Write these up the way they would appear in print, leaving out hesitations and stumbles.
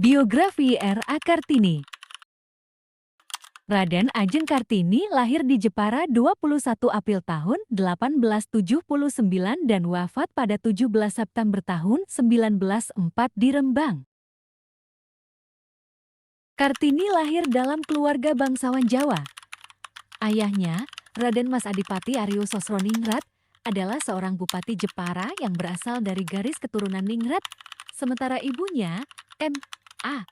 Biografi R.A. Kartini. Raden Ajeng Kartini lahir di Jepara 21 April tahun 1879 dan wafat pada 17 September tahun 1904 di Rembang. Kartini lahir dalam keluarga bangsawan Jawa. Ayahnya, Raden Mas Adipati Aryo Sosroningrat, adalah seorang bupati Jepara yang berasal dari garis keturunan Ningrat, sementara ibunya, M.A.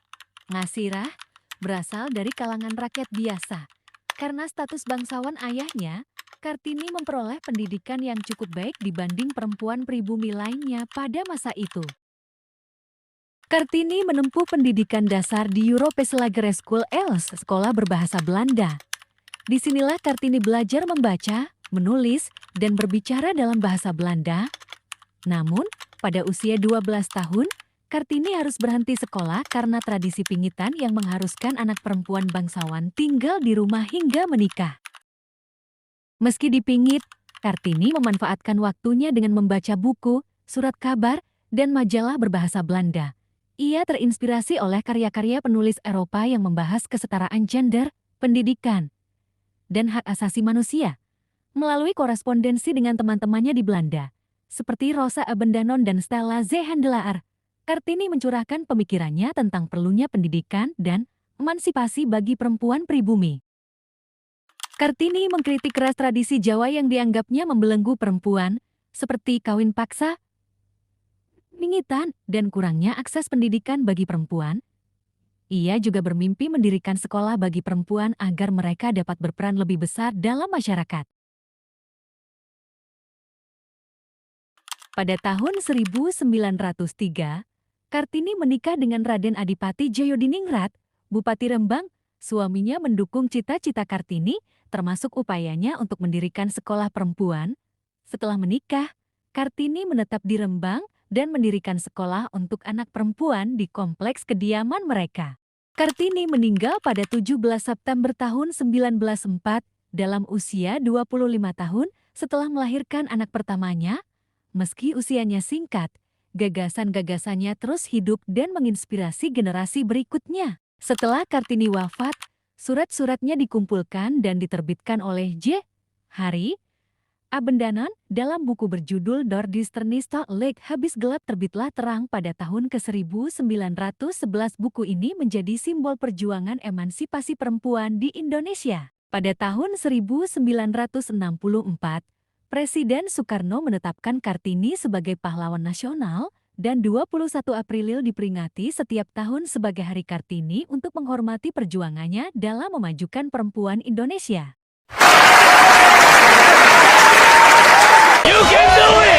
Ngasirah, berasal dari kalangan rakyat biasa. Karena status bangsawan ayahnya, Kartini memperoleh pendidikan yang cukup baik dibanding perempuan pribumi lainnya pada masa itu. Kartini menempuh pendidikan dasar di Europeeslager School Els, sekolah berbahasa Belanda. Disinilah Kartini belajar membaca, menulis, dan berbicara dalam bahasa Belanda. Namun, pada usia 12 tahun, Kartini harus berhenti sekolah karena tradisi pingitan yang mengharuskan anak perempuan bangsawan tinggal di rumah hingga menikah. Meski dipingit, Kartini memanfaatkan waktunya dengan membaca buku, surat kabar, dan majalah berbahasa Belanda. Ia terinspirasi oleh karya-karya penulis Eropa yang membahas kesetaraan gender, pendidikan, dan hak asasi manusia. Melalui korespondensi dengan teman-temannya di Belanda, seperti Rosa Abendanon dan Stella Zehandelaar, Kartini mencurahkan pemikirannya tentang perlunya pendidikan dan emansipasi bagi perempuan pribumi. Kartini mengkritik keras tradisi Jawa yang dianggapnya membelenggu perempuan, seperti kawin paksa, pingitan, dan kurangnya akses pendidikan bagi perempuan. Ia juga bermimpi mendirikan sekolah bagi perempuan agar mereka dapat berperan lebih besar dalam masyarakat. Pada tahun 1903, Kartini menikah dengan Raden Adipati Djayodiningrat, Bupati Rembang. Suaminya mendukung cita-cita Kartini, termasuk upayanya untuk mendirikan sekolah perempuan. Setelah menikah, Kartini menetap di Rembang dan mendirikan sekolah untuk anak perempuan di kompleks kediaman mereka. Kartini meninggal pada 17 September tahun 1904 dalam usia 25 tahun setelah melahirkan anak pertamanya. Meski usianya singkat, gagasan-gagasannya terus hidup dan menginspirasi generasi berikutnya. Setelah Kartini wafat, surat-suratnya dikumpulkan dan diterbitkan oleh J. Hari Abendanon dalam buku berjudul Dordisternista Lake Habis Gelap terbitlah terang pada tahun ke-1911. Buku ini menjadi simbol perjuangan emansipasi perempuan di Indonesia. Pada tahun 1964, Presiden Soekarno menetapkan Kartini sebagai pahlawan nasional dan 21 April diperingati setiap tahun sebagai Hari Kartini untuk menghormati perjuangannya dalam memajukan perempuan Indonesia. You can do it!